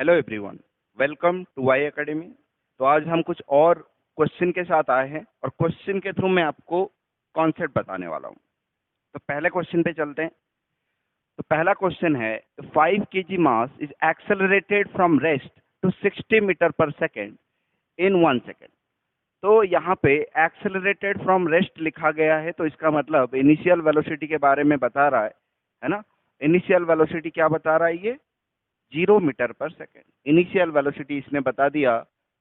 Hello everyone, welcome to Y academy. तो आज हम कुछ और क्वेश्चन के साथ आए हैं और क्वेश्चन के थ्रू मैं आपको कॉन्सेप्ट बताने वाला हूं। तो पहले क्वेश्चन पे चलते हैं। तो पहला क्वेश्चन है 5 kg mass is accelerated from rest to 60 metre per second in 1 second. तो यहाँ पे एक्सेलरेटेड फ्रॉम रेस्ट लिखा गया है, तो इसका मतलब इनिशियल वेलोसिटी के बारे में बता रहा है ना। इनिशियल वेलोसिटी क्या बता रहा है ये? 0 metre per second. Initial velocity इसने बता दिया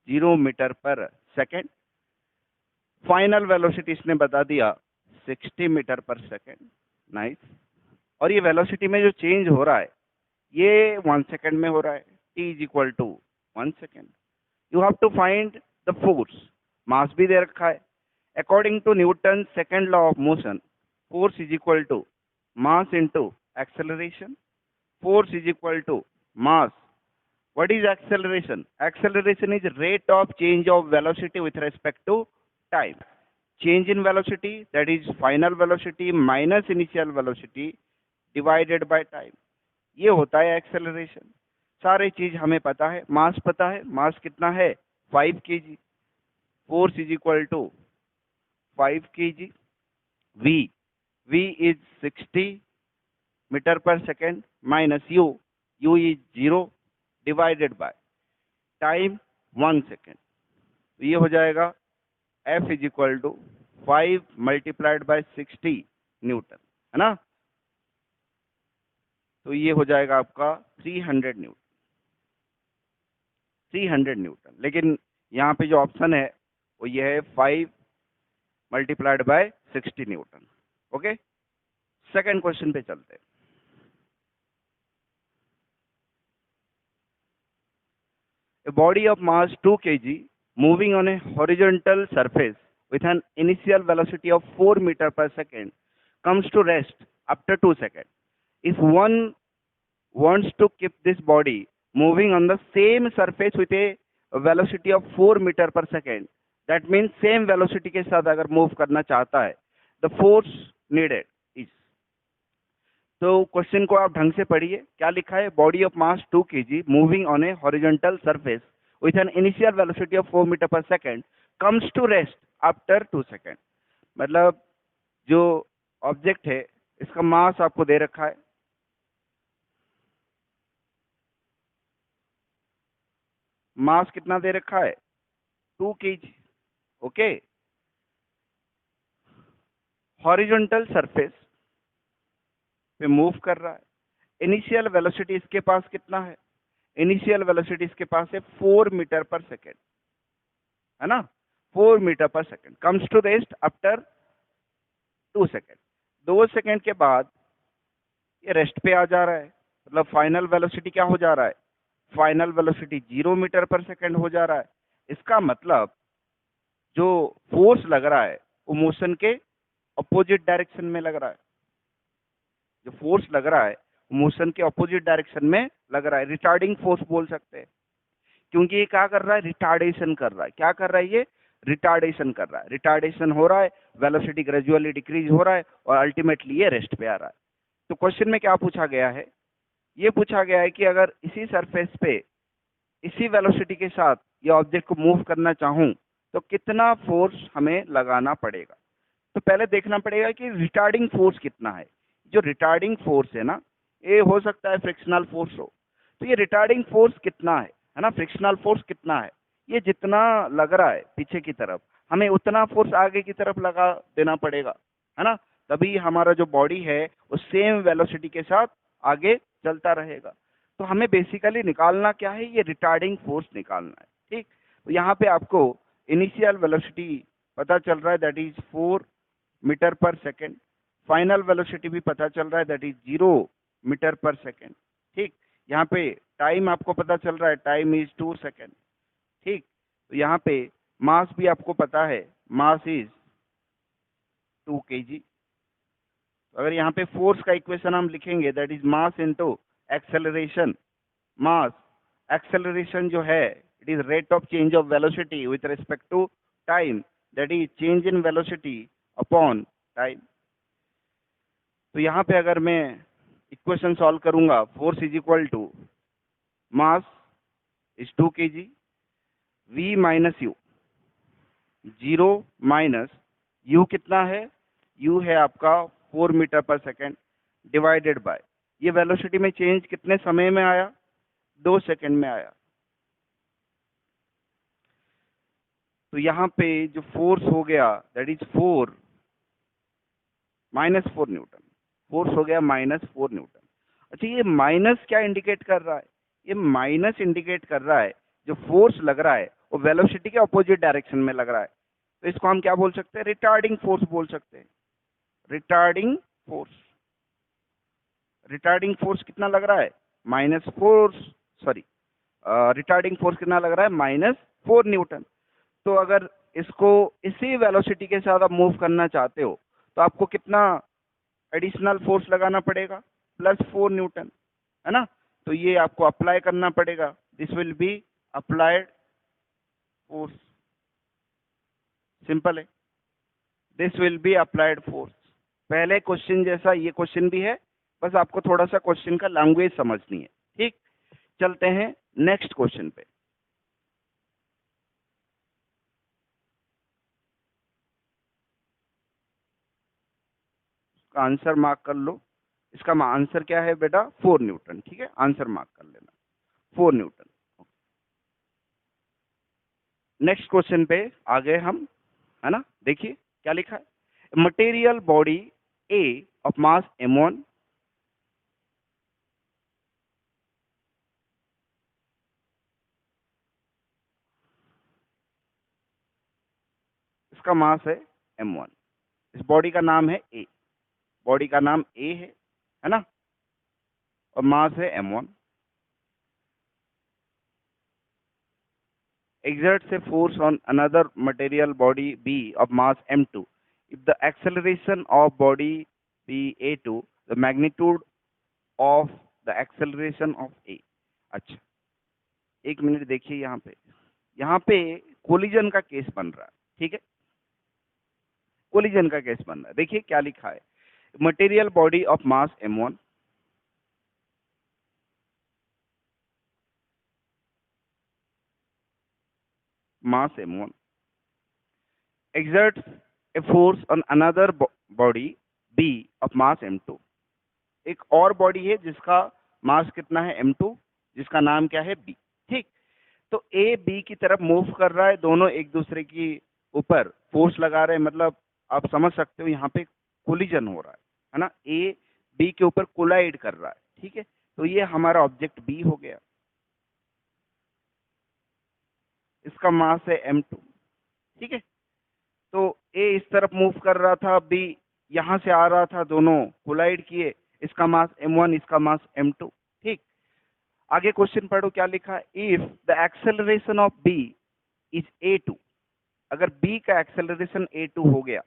0 metre per second. Final velocity इसने बता दिया 60 मीटर पर सेकेंड। नाइस। और ये वेलोसिटी में जो चेंज हो रहा है ये 1 सेकेंड में हो रहा है। t is equal to 1 second. You have to find the force. Mass भी दे रखा है। According to Newton second law of motion, force is equal to mass into acceleration. Force is equal to mass. What is acceleration? Acceleration is rate of change of velocity with respect to time. Change in velocity, that is final velocity minus initial velocity divided by time. ये होता है acceleration. सारे चीज हमें पता है। मास पता है, मास कितना है 5 kg। Force is equal to 5 kg. V is 60 metre per second minus u is 0 divided by time 1 second. तो ये हो जाएगा F is equal to 5 multiplied by 60 newton, है ना। तो ये हो जाएगा आपका 300 न्यूटन। 300 न्यूटन। लेकिन यहाँ पे जो ऑप्शन है वो ये है 5 multiplied by 60 Newton. Okay, second question पे चलते हैं। A body of mass 2 kg moving on a horizontal surface with an initial velocity of 4 meter per second comes to rest after 2 seconds. If one wants to keep this body moving on the same surface with a velocity of 4 meter per second, that means same velocity के साथ अगर move करना चाहता है, the force needed is। तो question को आप ढंग से पढ़िए। क्या लिखा है? Body of mass 2 kg moving on a horizontal surface with an initial velocity of 4 metre per second comes to rest after 2 second. मतलब जो ऑब्जेक्ट है इसका मास आपको दे रखा है। मास कितना दे रखा है? 2 kg। ओके, हॉरिजॉन्टल सरफेस पे मूव कर रहा है। इनिशियल वेलोसिटी इसके पास कितना है? इनिशियल वेलोसिटी इसके पास है 4 मीटर पर सेकेंड, है ना। 4 metre per second comes to rest after 2 second. 2 second के बाद ये रेस्ट पे आ जा रहा है। मतलब फाइनल वेलोसिटी क्या हो जा रहा है? Final velocity 0 metre per second हो जा रहा है। इसका मतलब जो फोर्स लग रहा है वो मोशन के अपोजिट डायरेक्शन में लग रहा है। जो फोर्स लग रहा है मोशन के अपोजिट डायरेक्शन में लग रहा है। रिटार्डिंग फोर्स बोल सकते हैं, क्योंकि ये क्या कर रहा है? रिटार्डेशन कर रहा है। क्या कर रहा है ये? रिटार्डेशन कर रहा है। रिटार्डेशन हो रहा है, वेलोसिटी ग्रेजुअली डिक्रीज हो रहा है और अल्टीमेटली ये रेस्ट पे आ रहा है। तो क्वेश्चन में क्या पूछा गया है? ये पूछा गया है कि अगर इसी सरफेस पे इसी वेलोसिटी के साथ ये ऑब्जेक्ट को मूव करना चाहूं तो कितना फोर्स हमें लगाना पड़ेगा। तो पहले देखना पड़ेगा कि रिटार्डिंग फोर्स कितना है। जो रिटार्डिंग फोर्स है ना, ये हो सकता है फ्रिक्शनल फोर्स हो। तो ये रिटार्डिंग फोर्स कितना है ना, फ्रिक्शनल फोर्स कितना है, ये जितना लग रहा है पीछे की तरफ हमें उतना फोर्स आगे की तरफ लगा देना पड़ेगा, है ना। तभी हमारा जो बॉडी है वो सेम वेलोसिटी के साथ आगे चलता रहेगा। तो हमें बेसिकली निकालना क्या है? ये रिटार्डिंग फोर्स निकालना है। ठीक, तो यहाँ पे आपको इनिशियल वेलोसिटी पता चल रहा है, that is 4 metre per second. Final velocity भी पता चल रहा है, that is 0 metre per second. ठीक, यहाँ पे टाइम आपको पता चल रहा है, टाइम इज 2 सेकेंड। ठीक, तो यहाँ पे मास भी आपको पता है, मास इज 2 kg। अगर यहाँ पे फोर्स का इक्वेशन हम लिखेंगे, that is mass into acceleration. Mass acceleration जो है it is rate of change of velocity with respect to time, that is change in velocity upon time. तो यहाँ पे अगर मैं इक्वेशन सॉल्व करूंगा, force is equal to mass is 2 kg, v minus u, 0 minus u कितना है, u है आपका 4 metre per second divided by, ये वेलोसिटी में चेंज कितने समय में आया, 2 सेकेंड में आया। तो यहाँ पे जो फोर्स हो गया that is 4 minus 4 Newton, force हो गया माइनस 4 न्यूटन। अच्छा, ये माइनस क्या इंडिकेट कर रहा है, ये माइनस इंडिकेट कर रहा है जो फोर्स लग रहा है वो वेलोसिटी के अपोजिट डायरेक्शन में लग रहा है, तो इसको हम क्या बोल सकते हैं, रिटार्डिंग फोर्स बोल सकते हैं। रिटार्डिंग फोर्स, रिटार्डिंग फोर्स कितना लग रहा है, माइनस 4, सॉरी रिटार्डिंग फोर्स कितना लग रहा है, माइनस 4 न्यूटन। तो अगर इसको इसी वेलोसिटी के साथ आप मूव करना चाहते हो तो आपको कितना एडिशनल फोर्स लगाना पड़ेगा, प्लस 4 न्यूटन, है ना। तो ये आपको अप्लाई करना पड़ेगा, this will be applied force, simple है, this will be applied force. पहले क्वेश्चन जैसा ये क्वेश्चन भी है, बस आपको थोड़ा सा क्वेश्चन का लैंग्वेज समझनी है, ठीक। चलते हैं नेक्स्ट क्वेश्चन पे। आंसर मार्क कर लो, इसका आंसर क्या है बेटा, 4 न्यूटन, ठीक है, आंसर मार्क कर लेना 4 न्यूटन। नेक्स्ट क्वेश्चन पे आ गए हम, है ना। देखिए क्या लिखा है, material body A of mass m1 इसका मास है m1, इस बॉडी का नाम है ए, बॉडी का नाम ए है ना, और मास है m1, exerts a force on another material body B of mass m2. If the acceleration of body be a2, the magnitude of the acceleration of a. अच्छा, एक मिनट देखिए, यहाँ पे कोलिजन का केस बन रहा है, ठीक है, कोलिजन का केस बन रहा है। देखिए क्या लिखा है, material body of mass m1, mass m1 exerts a force on another body B of mass m2. एक और बॉडी है जिसका मास कितना है m2, जिसका नाम क्या है b, ठीक। तो a b की तरफ मूव कर रहा है, दोनों एक दूसरे की ऊपर फोर्स लगा रहे हैं, मतलब आप समझ सकते हो यहाँ पे कोलिजन हो रहा है ना, a b के ऊपर कोलाइड कर रहा है, ठीक है। तो ये हमारा ऑब्जेक्ट b हो गया, इसका मास है m2, ठीक है। तो a इस तरफ मूव कर रहा था, b यहां से आ रहा था, दोनों कोलाइड किए, इसका मास m1, इसका मास m2, ठीक। आगे क्वेश्चन पढ़ो क्या लिखा है, if the acceleration of b is a2, अगर b का एक्सेलरेशन a2 हो गया,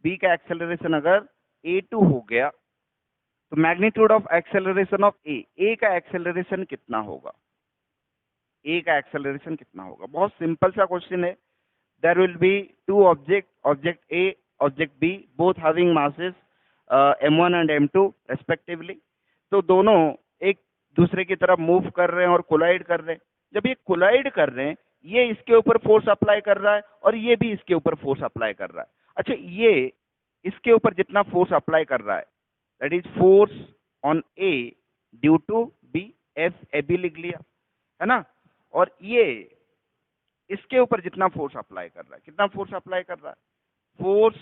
b का एक्सेलरेशन अगर a2 हो गया, तो magnitude of acceleration of a का एक्सेलरेशन कितना होगा, a का एक्सेलरेशन कितना होगा। बहुत सिंपल सा क्वेश्चन है, there will be two object A, object B, both having masses m1 and m2 respectively। तो दोनों एक दूसरे की तरफ मूव कर रहे हैं और कोलाइड कर रहे हैं। जब ये कोलाइड कर रहे हैं, ये इसके ऊपर फोर्स अप्लाई कर रहा है और ये भी इसके ऊपर फोर्स अप्लाई कर रहा है। अच्छा, ये इसके ऊपर जितना फोर्स अप्लाई कर रहा है that is force on A due to B, F A B लिख लिया, है ना। और ये इसके ऊपर जितना फोर्स अप्लाई कर रहा है, कितना फोर्स अप्लाई कर रहा है, force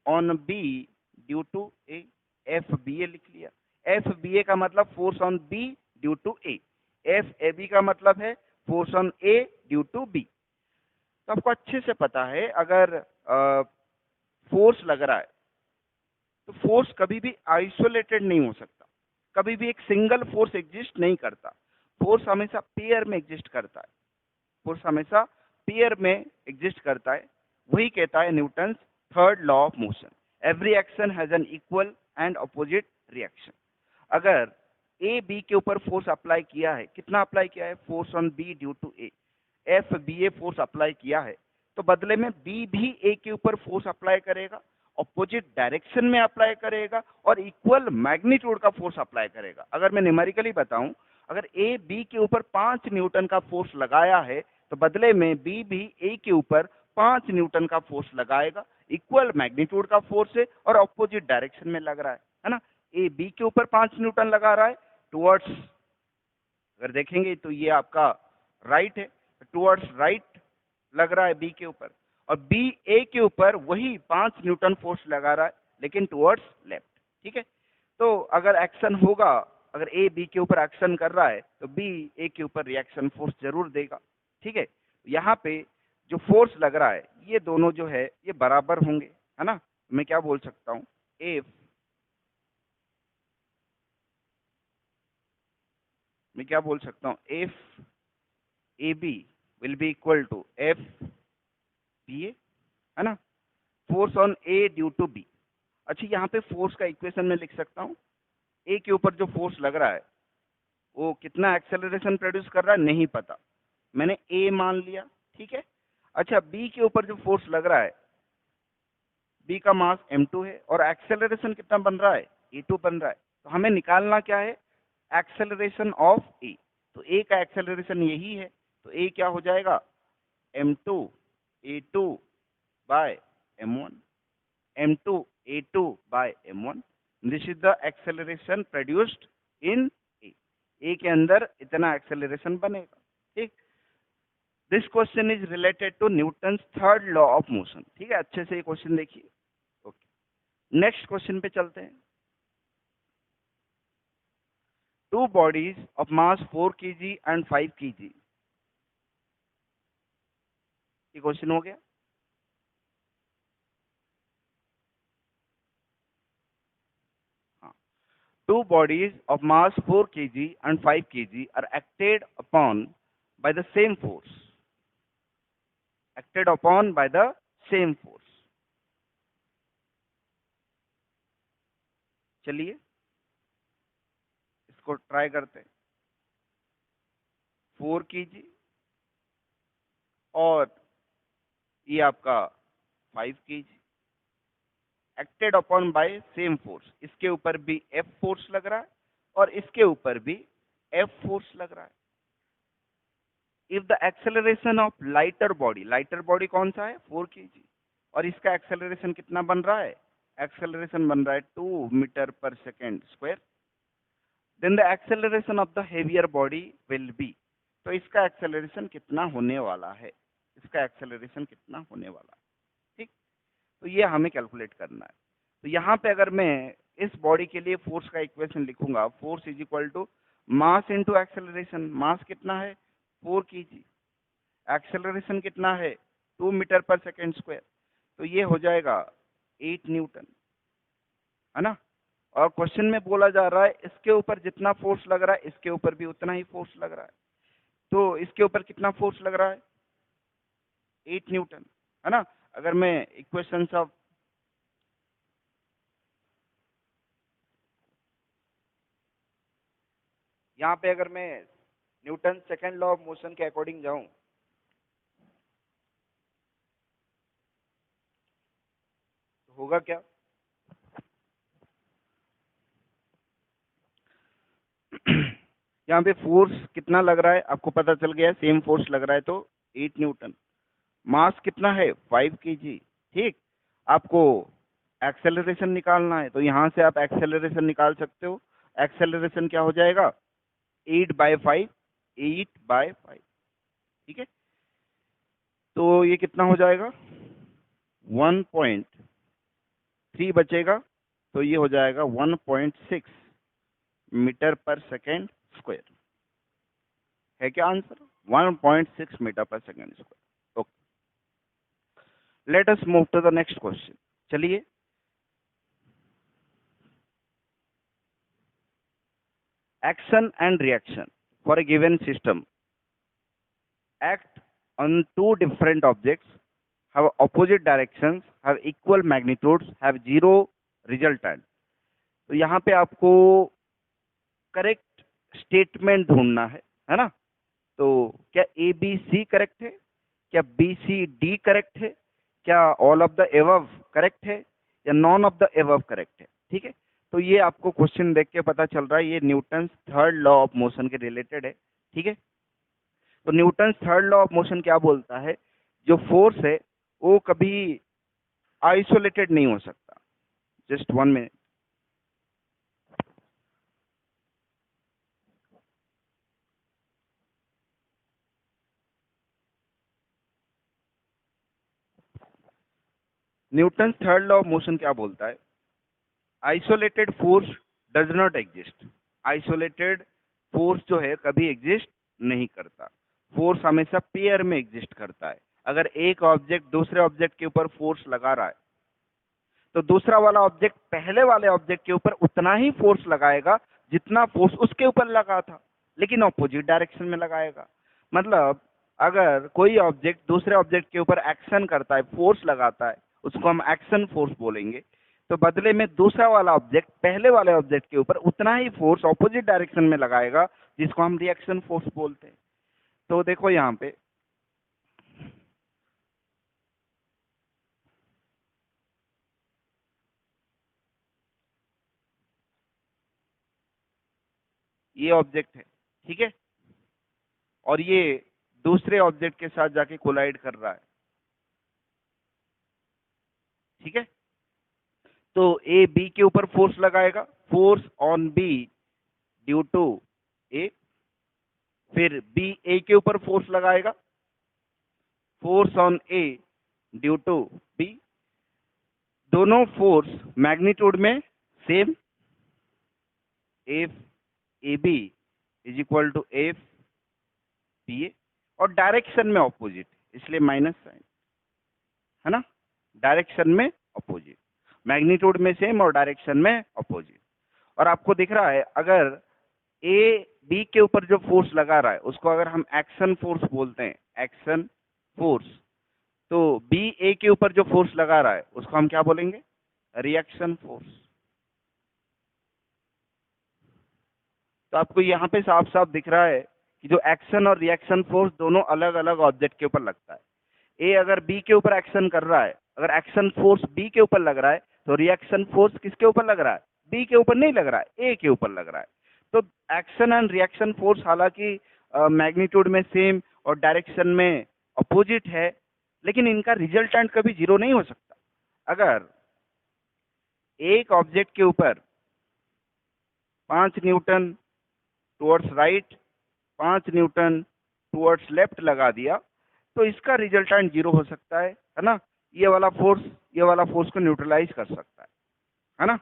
on B due to A, F B A लिख लिया। एफ बी ए का मतलब force on B due to A, F A B का मतलब है force on A due to B. तो आपको अच्छे से पता है, अगर फोर्स लग रहा है तो फोर्स कभी भी आइसोलेटेड नहीं हो सकता, कभी भी एक सिंगल फोर्स एग्जिस्ट नहीं करता, फोर्स हमेशा पेयर में एग्जिस्ट करता है, फोर्स हमेशा पेयर में एग्जिस्ट करता है। वही कहता है Newton's third law of motion, every action has an equal and opposite reaction. अगर ए बी के ऊपर फोर्स अप्लाई किया है, कितना अप्लाई किया है, force on B due to A, F B A force apply किया है, तो बदले में बी भी ए के ऊपर फोर्स अप्लाई करेगा, अपोजिट डायरेक्शन में अप्लाई करेगा और इक्वल मैग्नीट्यूड का फोर्स अप्लाई करेगा। अगर मैं न्यूमेरिकली बताऊं, अगर ए बी के ऊपर 5 न्यूटन का फोर्स लगाया है तो बदले में बी भी ए के ऊपर 5 न्यूटन का फोर्स लगाएगा। इक्वल मैग्नीट्यूड का फोर्स है और ऑपोजिट डायरेक्शन में लग रहा है ना। ए बी के ऊपर 5 न्यूटन लगा रहा है टुवर्ड्स, अगर देखेंगे तो ये आपका राइट है, टुवर्ड्स राइट लग रहा है बी के ऊपर, और बी ए के ऊपर वही 5 न्यूटन फोर्स लगा रहा है लेकिन टुवर्ड्स लेफ्ट। ठीक है, तो अगर एक्शन होगा, अगर ए बी के ऊपर एक्शन कर रहा है तो बी ए के ऊपर रिएक्शन फोर्स जरूर देगा। ठीक है, यहाँ पे जो फोर्स लग रहा है ये दोनों जो है ये बराबर होंगे, है ना। मैं क्या बोल सकता हूँ, इफ मैं क्या बोल सकता हूँ, if A B will be equal to F B A, है ना, force on A due to B. अच्छा, यहाँ पे फोर्स का इक्वेशन में लिख सकता हूँ, ए के ऊपर जो फोर्स लग रहा है वो कितना एक्सेलरेशन प्रोड्यूस कर रहा है नहीं पता, मैंने ए मान लिया। ठीक है, अच्छा बी के ऊपर जो फोर्स लग रहा है, बी का मास m2 है और एक्सेलरेशन कितना बन रहा है, a2 बन रहा है। तो हमें निकालना क्या है, एक्सेलरेशन ऑफ ए। तो ए का एक्सेलरेशन यही है, तो ए क्या हो जाएगा, m2 a2 by m1, m2 a2 by m1। This is the acceleration produced in A के अंदर इतना एक्सेलरेशन बनेगा। ठीक, this question is related to Newton third law of motion. ठीक है, अच्छे से ये क्वेश्चन देखिए। ओके, नेक्स्ट क्वेश्चन पे चलते हैं। Two bodies of mass 4 kg and 5 kg, ये क्वेश्चन हो गया। हाँ, two bodies of mass 4 kg and 5 kg are acted upon by the same force, acted upon by the same force। चलिए इसको try करते हैं। 4 kg और ये आपका 5 kg acted upon bye same force, इसके ऊपर भी F फोर्स लग रहा है और इसके ऊपर भी F फोर्स लग रहा है। If the acceleration of lighter body कौन सा है, 4 kg, और इसका एक्सेलरेशन कितना बन रहा है, एक्सेलरेशन बन रहा है 2 metre per second square, then the acceleration of the heavier body will be. तो इसका एक्सेलरेशन कितना होने वाला है, इसका एक्सेलरेशन कितना होने वाला है। ठीक, तो ये हमें कैलकुलेट करना है। तो यहाँ पे अगर मैं इस बॉडी के लिए फोर्स का इक्वेशन लिखूंगा, force is equal to mass into acceleration. Mass कितना है 4 kg, एक्सेलरेशन कितना है 2 मीटर पर सेकेंड स्क्वायर, तो ये हो जाएगा 8 न्यूटन, है ना। और क्वेश्चन में बोला जा रहा है इसके ऊपर जितना फोर्स लग रहा है इसके ऊपर भी उतना ही फोर्स लग रहा है। तो इसके ऊपर कितना फोर्स लग रहा है, 8 न्यूटन, है ना। अगर मैं इक्वेशन ऑफ यहाँ पे अगर मैं Newton second law of motion के अकॉर्डिंग जाऊं तो होगा क्या, यहाँ पे फोर्स कितना लग रहा है आपको पता चल गया, सेम फोर्स लग रहा है तो 8 न्यूटन। मास कितना है 5 kg। ठीक, आपको एक्सेलरेशन निकालना है तो यहाँ से आप एक्सेलरेशन निकाल सकते हो। एक्सेलरेशन क्या हो जाएगा 8/5, 8/5। ठीक है, तो ये कितना हो जाएगा 1.3 बचेगा, तो ये हो जाएगा 1.6 मीटर पर सेकेंड स्क्वायर। है क्या answer, 1.6 metre per second square. Okay, let us move to the next question. चलिए, action and reaction for a given system act on two different objects, have opposite directions, have equal magnitudes, have zero resultant। तो यहाँ पे आपको correct statement ढूंढना है ना। तो क्या ए बी सी करेक्ट है, क्या बी सी डी करेक्ट है, क्या all of the above correct है, या none of the above correct है। ठीक है, तो ये आपको क्वेश्चन देख के पता चल रहा है ये Newton third law of motion के रिलेटेड है, ठीक है। तो Newton third law of motion क्या बोलता है, जो फोर्स है वो कभी आइसोलेटेड नहीं हो सकता। Just 1 minute. Newton third law of motion क्या बोलता है, isolated force does not exist. Isolated force जो है कभी एग्जिस्ट नहीं करता। फोर्स हमेशा पेयर में एग्जिस्ट करता है। अगर एक ऑब्जेक्ट दूसरे ऑब्जेक्ट के ऊपर फोर्स लगा रहा है तो दूसरा वाला ऑब्जेक्ट पहले वाले ऑब्जेक्ट के ऊपर उतना ही फोर्स लगाएगा जितना फोर्स उसके ऊपर लगा था, लेकिन ऑपोजिट डायरेक्शन में लगाएगा। मतलब अगर कोई ऑब्जेक्ट दूसरे ऑब्जेक्ट के ऊपर एक्शन करता है, फोर्स लगाता है, उसको हम एक्शन फोर्स बोलेंगे। तो बदले में दूसरा वाला ऑब्जेक्ट पहले वाले ऑब्जेक्ट के ऊपर उतना ही फोर्स ऑपोजिट डायरेक्शन में लगाएगा, जिसको हम रिएक्शन फोर्स बोलते हैं। तो देखो यहाँ पे ये ऑब्जेक्ट है, ठीक है, और ये दूसरे ऑब्जेक्ट के साथ जाके कोलाइड कर रहा है, ठीक है। तो ए बी के ऊपर फोर्स लगाएगा, force on B due to A. फिर बी ए के ऊपर फोर्स लगाएगा, force on A due to B. दोनों फोर्स मैग्नीट्यूड में same, F A B is equal to F B A, और डायरेक्शन में ऑपोजिट, इसलिए माइनस साइन, है ना। डायरेक्शन में ऑपोजिट, मैग्नीट्यूड में सेम और डायरेक्शन में ऑपोजिट। और आपको दिख रहा है अगर ए बी के ऊपर जो फोर्स लगा रहा है उसको अगर हम एक्शन फोर्स बोलते हैं, एक्शन फोर्स, तो बी ए के ऊपर जो फोर्स लगा रहा है उसको हम क्या बोलेंगे, रिएक्शन फोर्स। तो आपको यहाँ पे साफ साफ दिख रहा है कि जो एक्शन और रिएक्शन फोर्स दोनों अलग अलग ऑब्जेक्ट के ऊपर लगता है। ए अगर बी के ऊपर एक्शन कर रहा है, अगर एक्शन फोर्स बी के ऊपर लग रहा है तो रिएक्शन फोर्स किसके ऊपर लग रहा है, बी के ऊपर नहीं लग रहा है, ए के ऊपर लग रहा है। तो एक्शन एंड रिएक्शन फोर्स हालांकि मैग्नीट्यूड में सेम और डायरेक्शन में अपोजिट है, लेकिन इनका रिजल्टेंट कभी जीरो नहीं हो सकता। अगर एक ऑब्जेक्ट के ऊपर 5 Newton towards right, 5 Newton towards left लगा दिया तो इसका रिजल्टेंट जीरो हो सकता है ना। ये वाला फोर्स को न्यूट्रलाइज कर सकता है ना।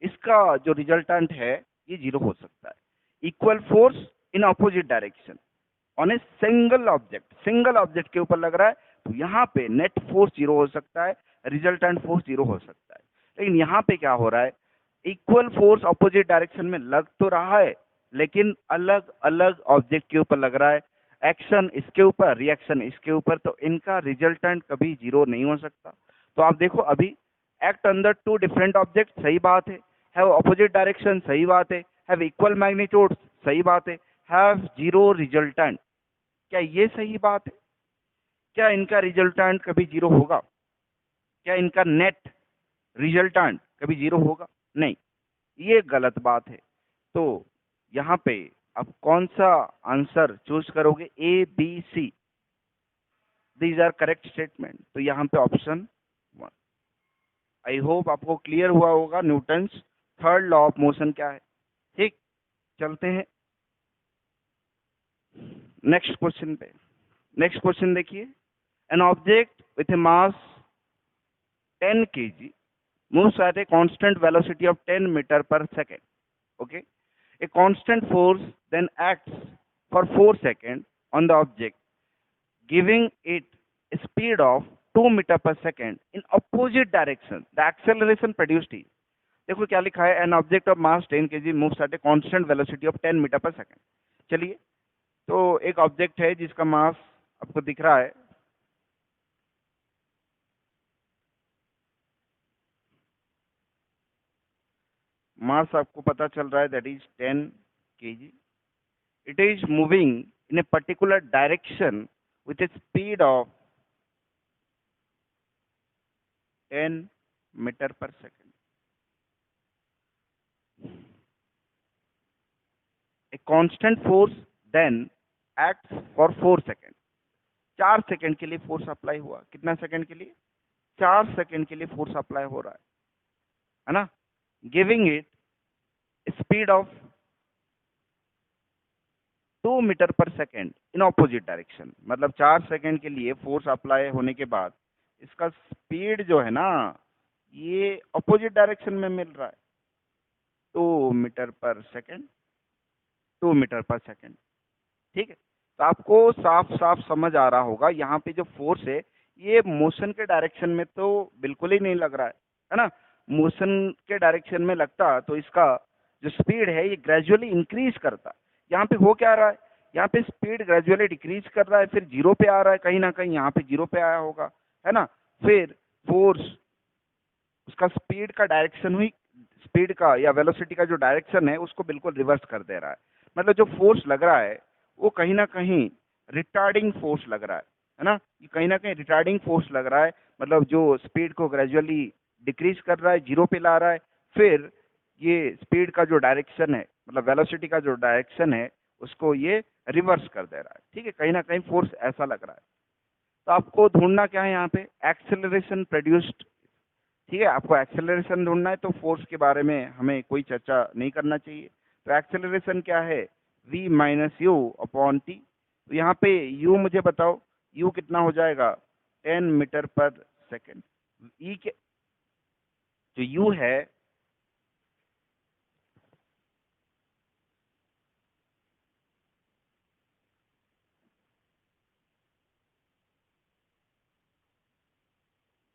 इसका जो रिजल्टेंट है ये जीरो हो सकता है। Equal force in opposite direction on a single object के ऊपर लग रहा है तो यहाँ पे नेट फोर्स जीरो हो सकता है, रिजल्टेंट फोर्स जीरो हो सकता है। लेकिन यहाँ पे क्या हो रहा है, इक्वल फोर्स अपोजिट डायरेक्शन में लग तो रहा है लेकिन अलग अलग ऑब्जेक्ट के ऊपर लग रहा है। एक्शन इसके ऊपर, रिएक्शन इसके ऊपर, तो इनका रिजल्टेंट कभी जीरो नहीं हो सकता। तो आप देखो अभी act under to different object, सही बात है। हैव अपोजिट डायरेक्शन, सही बात है। हैव इक्वल मैग्नीट्यूड, सही बात है। हैव जीरो रिजल्टेंट, क्या ये सही बात है? क्या इनका रिजल्टेंट कभी जीरो होगा? क्या इनका नेट रिजल्टेंट कभी जीरो होगा? नहीं, ये गलत बात है। तो यहाँ पे आप कौन सा आंसर चूज करोगे, A B C, these are correct statement. तो यहाँ पे ऑप्शन 1। आई होप आपको क्लियर हुआ होगा Newton's third law of motion क्या है। ठीक, चलते हैं नेक्स्ट क्वेश्चन पे। नेक्स्ट क्वेश्चन देखिए, an object with a mass 10 kg moves at a constant velocity of 10 meter per second. Okay, a constant force then acts for 4 seconds on the object, giving it a speed of 2 meter per second in opposite direction. The acceleration produced is, देखो क्या लिखा है, an object of mass 10 kg moves at a constant velocity of 10 metre per second. चलिए, तो एक object है जिसका मास आपको दिख रहा है, मास आपको पता चल रहा है, that is 10 kg। It is moving in a particular direction with a speed of 10 meter per second. Constant force then acts for 4 second. 4 second के लिए फोर्स अप्लाई हुआ। कितना सेकेंड के लिए? 4 सेकेंड के लिए फोर्स अप्लाई हो रहा है ना, giving it speed of 2 metre per second in opposite direction. मतलब 4 सेकेंड के लिए फोर्स अप्लाई होने के बाद इसका स्पीड जो है ना, ये ऑपोजिट डायरेक्शन में मिल रहा है, 2 metre per second, 2 metre per second. ठीक है, तो आपको साफ साफ समझ आ रहा होगा यहाँ पे जो फोर्स है ये मोशन के डायरेक्शन में तो बिल्कुल ही नहीं लग रहा है ना। मोशन के डायरेक्शन में लगता तो इसका जो स्पीड है ये ग्रेजुअली इंक्रीज करता। यहाँ पे हो क्या रहा है, यहाँ पे स्पीड ग्रेजुअली डिक्रीज कर रहा है, फिर जीरो पे आ रहा है, कहीं ना कहीं यहाँ पे जीरो पे आया होगा, है ना। फिर फोर्स उसका स्पीड का डायरेक्शन हुई, स्पीड का या वेलोसिटी का जो डायरेक्शन है उसको बिल्कुल रिवर्स कर दे रहा है। मतलब जो फोर्स लग रहा है वो कहीं ना कहीं रिटार्डिंग फोर्स लग रहा है ना। ये कहीं ना कहीं रिटार्डिंग फोर्स लग रहा है, मतलब जो स्पीड को ग्रेजुअली डिक्रीज कर रहा है, जीरो पे ला रहा है, फिर ये स्पीड का जो डायरेक्शन है, मतलब वेलोसिटी का जो डायरेक्शन है उसको ये रिवर्स कर दे रहा है। ठीक है, कहीं ना कहीं फोर्स ऐसा लग रहा है। तो आपको ढूंढना क्या है यहाँ पे? Acceleration produced. ठीक है, आपको एक्सेलरेशन ढूंढना है, तो फोर्स के बारे में हमें कोई चर्चा नहीं करना चाहिए। तो एक्सेलरेशन क्या है? v minus you upon T. तो यहाँ पे u मुझे बताओ, u कितना हो जाएगा? 10 मीटर पर सेकेंड। e के जो u है,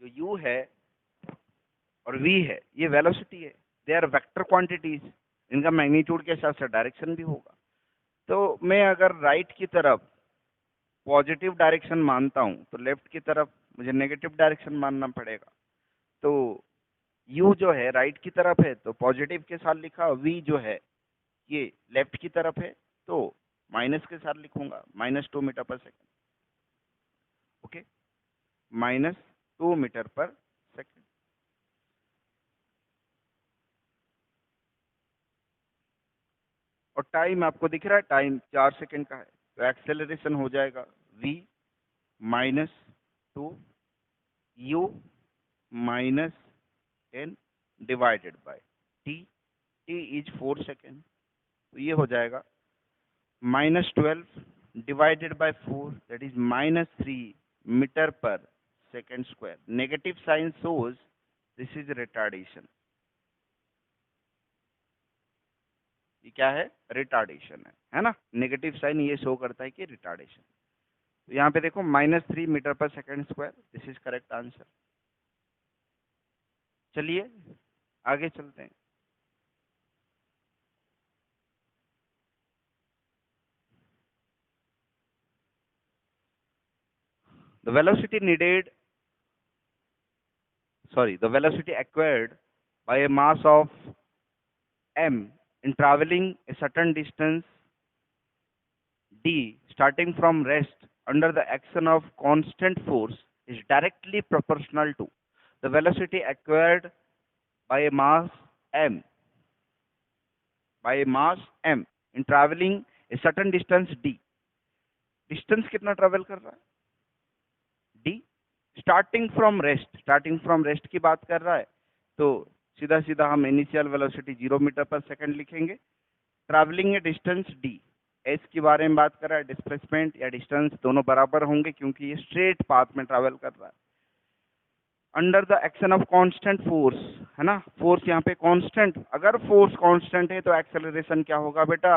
जो u है और v है, ये वेलोसिटी है। दे आर वेक्टर क्वांटिटीज, इनका मैग्नीट्यूड के साथ साथ डायरेक्शन भी होगा। तो मैं अगर राइट की तरफ पॉजिटिव डायरेक्शन मानता हूं तो लेफ्ट की तरफ मुझे नेगेटिव डायरेक्शन मानना पड़ेगा। तो u जो है राइट की तरफ है तो पॉजिटिव के साथ लिखा, v जो है ये लेफ्ट की तरफ है तो माइनस के साथ लिखूंगा, -2 metre per second. Okay, -2 metre per second. और टाइम आपको दिख रहा है, टाइम 4 सेकेंड का है। तो एक्सेलरेशन हो जाएगा v -2 u -10 divided by t। t is 4 second, तो ये हो जाएगा -12 divided by 4, that is -3 metre per second square. Negative sign shows this is retardation. ये क्या है? रिटार्डेशन है ना। नेगेटिव साइन ये शो करता है कि रिटार्डेशन। तो यहाँ पे देखो -3 metre per second square, this is correct answer. चलिए आगे चलते हैं। The velocity needed, the velocity acquired by a mass of m in traveling a certain distance d starting from rest under the action of constant force is directly proportional to the velocity acquired by a mass m in traveling a certain distance d। Distance कितना travel कर रहा है? d। Starting from rest की बात कर रहा है, तो सीधा सीधा हम initial velocity 0 metre per second लिखेंगे। ट्रैवलिंग डिस्टेंस d, एस के बारे में बात कर रहा है, डिस्प्लेसमेंट या डिस्टेंस दोनों बराबर होंगे क्योंकि ये स्ट्रेट पाथ में ट्रैवल कर रहा है। Under the action of constant force, है ना, फोर्स यहाँ पे कांस्टेंट। अगर फोर्स कांस्टेंट है तो एक्सेलरेशन क्या होगा बेटा?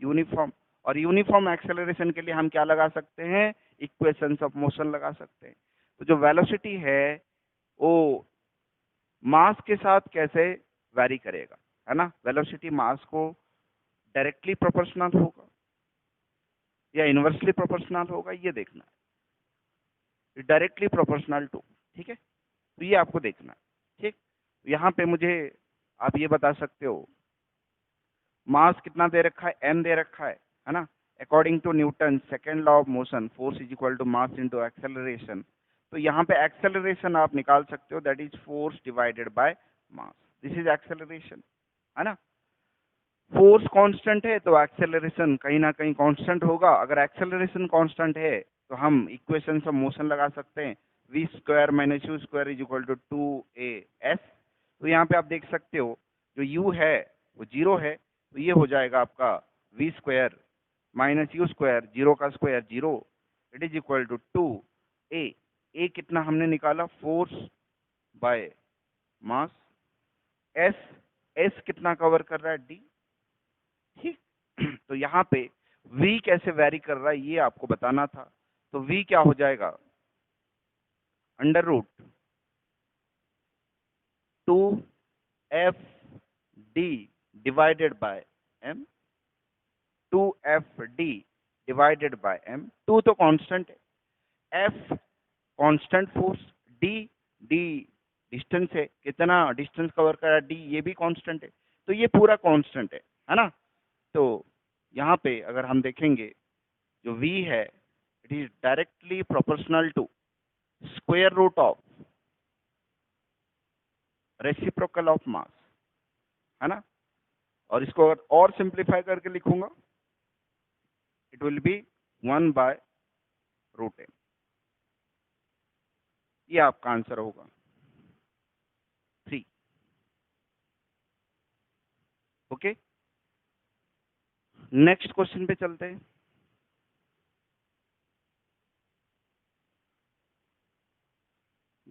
यूनिफॉर्म। और यूनिफॉर्म एक्सेलरेशन के लिए हम क्या लगा सकते हैं? इक्वेशंस ऑफ मोशन लगा सकते हैं। तो जो वेलोसिटी है वो मास के साथ कैसे वैरी करेगा, है ना। वेलोसिटी मास को डायरेक्टली प्रोपोर्शनल होगा या इनवर्सली प्रोपोर्शनल होगा, ये देखना है। डायरेक्टली प्रोपोर्शनल टू, ठीक है, तो ये आपको देखना है। ठीक, यहाँ पे मुझे आप ये बता सकते हो मास कितना दे रखा है? m दे रखा है ना। According to Newton second law of motion, force is equal to mass into acceleration. तो यहाँ पे एक्सेलरेशन आप निकाल सकते हो, that is force divided by mass. This is acceleration, है ना। फोर्स कांस्टेंट है तो एक्सेलरेशन कहीं ना कहीं कांस्टेंट होगा। अगर एक्सेलरेशन कांस्टेंट है तो हम इक्वेशन ऑफ मोशन लगा सकते हैं, v square minus u square is equal to 2as। तो यहाँ पे आप देख सकते हो जो u है वो 0 है, तो ये हो जाएगा आपका v square minus u square, 0 का square 0, it is equal to 2a। a कितना हमने निकाला, फोर्स बाय मास। s कितना कवर कर रहा है, d। ठीक। तो यहाँ पे v कैसे वैरी कर रहा है ये आपको बताना था। तो v क्या हो जाएगा, under root 2fd divided by m, 2fd divided by m। 2 तो कांस्टेंट है, f constant force, d distance है, कितना डिस्टेंस कवर कर रहा है d, ये भी कांस्टेंट है। तो ये पूरा कांस्टेंट है ना। तो यहाँ पे अगर हम देखेंगे जो v है it is directly proportional to square root of reciprocal of mass, है ना। और इसको अगर और सिंप्लीफाई करके लिखूंगा it will be 1 by root m। ये आपका आंसर होगा 3। ओके, नेक्स्ट क्वेश्चन पे चलते हैं।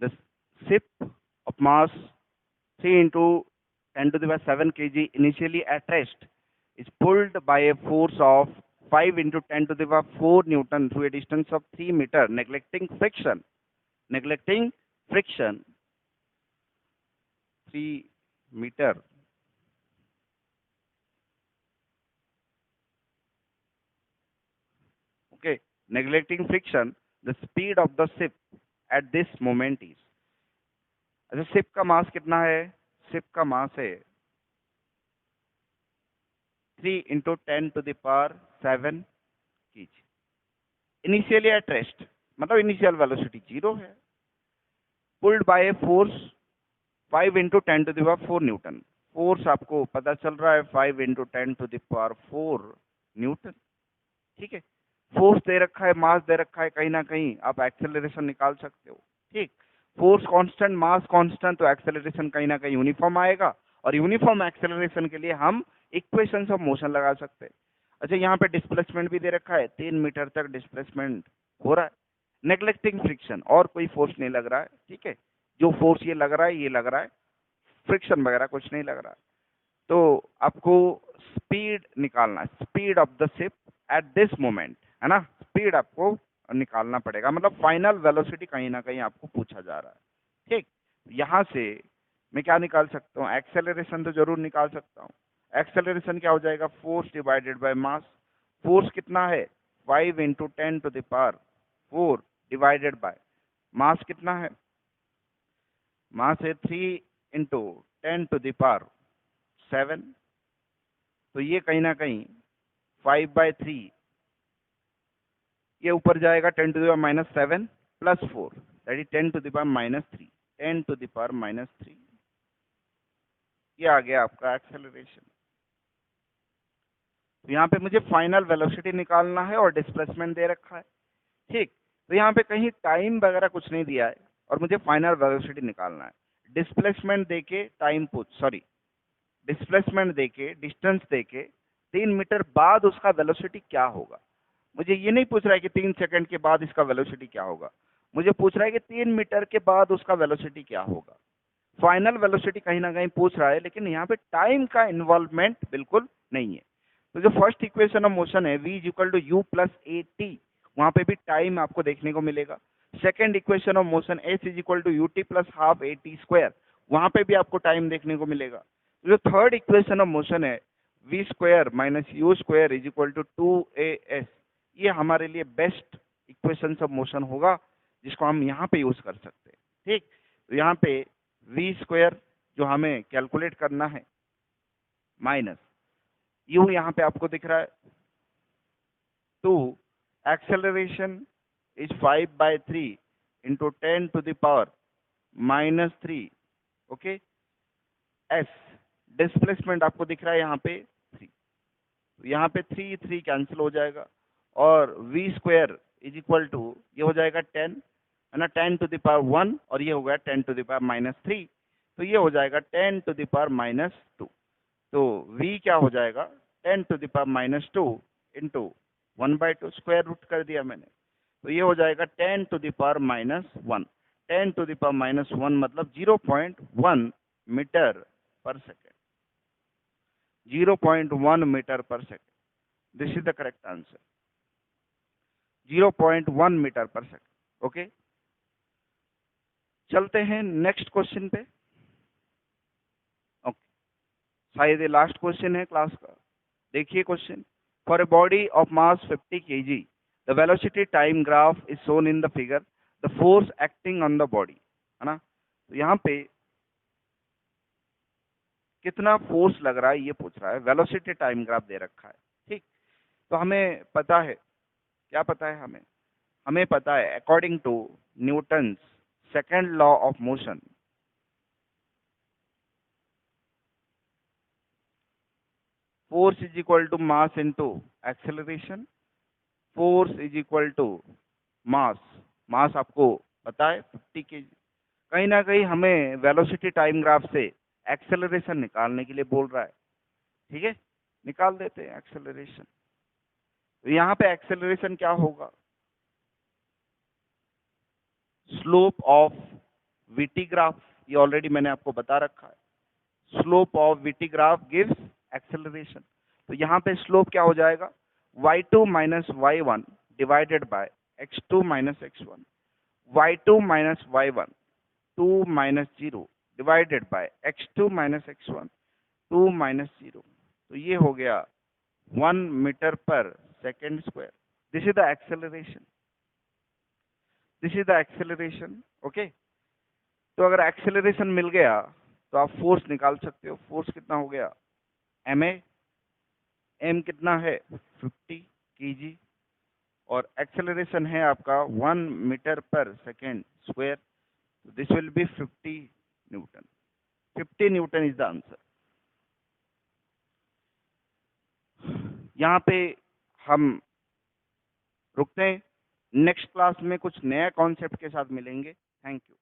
The ship of mass 3 into 10 to the power 7 kg initially at rest is pulled by a force of 5 into 10 to the power 4 Newton through a distance of 3 meter, neglecting friction 3 meter. Okay, neglecting friction, the speed of the ship at this moment is। अच्छा, ship का मास कितना है, ship का मास है 3 into 10 to the power 7 kg। Initially at rest मतलब initial velocity 0 है, pulled bye a force 5 into 10 to the power 4 Newton. Force आपको पता चल रहा है 5 into 10 to the power 4 Newton. ठीक है, फोर्स दे रखा है, मास दे रखा है, कहीं ना कहीं आप एक्सेलरेशन निकाल सकते हो। ठीक, फोर्स कांस्टेंट, मास कांस्टेंट, तो एक्सेलरेशन कहीं ना कहीं यूनिफॉर्म आएगा। और यूनिफॉर्म एक्सेलरेशन के लिए हम इक्वेशंस ऑफ मोशन लगा सकते हैं। अच्छा, यहाँ पे डिस्प्लेसमेंट भी दे रखा है, 3 मीटर तक डिस्प्लेसमेंट हो रहा है, नेग्लेक्टिंग फ्रिक्शन, और कोई फोर्स नहीं लग रहा है। ठीक है, जो फोर्स ये लग रहा है ये लग रहा है, फ्रिक्शन वगैरह कुछ नहीं लग रहा है। तो आपको स्पीड निकालना है, speed of the ship at this moment, है ना। स्पीड आपको निकालना पड़ेगा, मतलब फाइनल वेलोसिटी कहीं ना कहीं आपको पूछा जा रहा है। ठीक, यहां से मैं क्या निकाल सकता हूँ, एक्सेलरेशन तो जरूर निकाल सकता हूँ। एक्सेलरेशन क्या हो जाएगा, force divided by mass. Force कितना है, 5 into 10 to the power 4 divided by मास कितना है, मास है 3 into 10 to the power 7। तो ये कहीं ना कहीं 5/3, ये ऊपर जाएगा 10 to the power -7 plus 4, that is 10 to the power -3, 10 to the power -3। ये आ गया आपका एक्सेलरेशन। तो यहाँ पे मुझे फाइनल वेलोसिटी निकालना है और डिस्प्लेसमेंट दे रखा है। ठीक, तो यहाँ पे कहीं टाइम वगैरह कुछ नहीं दिया है और मुझे फाइनल वेलोसिटी निकालना है। डिस्प्लेसमेंट देके टाइम डिस्प्लेसमेंट देके, डिस्टेंस देके 3 मीटर बाद उसका वेलोसिटी क्या होगा। मुझे ये नहीं पूछ रहा है कि 3 सेकंड के बाद इसका वेलोसिटी क्या होगा, मुझे पूछ रहा है कि 3 मीटर के बाद उसका वेलोसिटी क्या होगा। फाइनल वेलोसिटी कहीं ना कहीं पूछ रहा है, लेकिन यहाँ पे टाइम का इन्वॉल्वमेंट बिल्कुल नहीं है। तो जो फर्स्ट इक्वेशन ऑफ मोशन है v = u + at, वहां पे भी टाइम आपको देखने को मिलेगा। Second equation of motion s = ut + ½ at², वहां पे भी आपको टाइम देखने को मिलेगा। जो थर्ड इक्वेशन ऑफ मोशन है v² - u² = 2as, ये हमारे लिए बेस्ट इक्वेशन ऑफ मोशन होगा जिसको हम यहाँ पे यूज कर सकते हैं। ठीक, तो यहाँ पे v² जो हमें कैलकुलेट करना है माइनस u यहाँ पे आपको दिख रहा है 2, acceleration is 5/3 into 10 to the power -3। Okay, s displacement आपको दिख रहा है यहाँ पे 3। तो यहाँ पे 3 3 कैंसिल हो जाएगा और v square is equal to ये हो जाएगा 10 है ना, 10 टू द पावर 1 और ये हो गया 10 टू द पावर -3, तो ये हो जाएगा 10 टू द पावर -2। तो v क्या हो जाएगा 10 to the power -2 into 1/2 square root कर दिया मैंने, तो ये हो जाएगा 10 to the power -1। 10 to the power -1 मतलब 0.1 metre per second, 0.1 metre per second. This is the correct answer, 0.1 metre per second. Okay, चलते हैं नेक्स्ट क्वेश्चन पे। ओके, शायद ये लास्ट क्वेश्चन है क्लास का। देखिए question, for a body of mass 50 kg the velocity time graph is shown in the figure, the force acting on the body, है ना। तो यहाँ पे कितना फोर्स लग रहा है ये पूछ रहा है, वेलोसिटी टाइम ग्राफ दे रखा है। ठीक, तो हमें पता है, क्या पता है हमें, हमें पता है according to Newton's second law of motion, force is equal to mass into acceleration, force is equal to mass, mass आपको पता है 50 kg। कहीं ना कहीं हमें वेलोसिटी टाइम ग्राफ से एक्सेलरेशन निकालने के लिए बोल रहा है। ठीक है, निकाल देते हैं एक्सेलरेशन। तो यहाँ पे एक्सेलरेशन क्या होगा, स्लोप ऑफ वीटी ग्राफ, ये ऑलरेडी मैंने आपको बता रखा है। Slope of VT graph gives acceleration. तो यहाँ पे स्लोप क्या हो जाएगा, y2 minus y1 divided by x2 minus x1, y2 minus y1 2 minus 0 divided bye x2 minus x1 2 minus 0, तो ये हो गया 1 metre per second square. This is the acceleration, this is the acceleration. Okay, तो अगर acceleration मिल गया तो आप force निकाल सकते हो। फोर्स कितना हो गया ma, m कितना है 50 kg और एक्सेलरेशन है आपका 1 metre per second square, this will B 50 Newton. 50 Newton is the answer. यहाँ पे हम रुकते हैं, नेक्स्ट क्लास में कुछ नया कॉन्सेप्ट के साथ मिलेंगे। Thank you.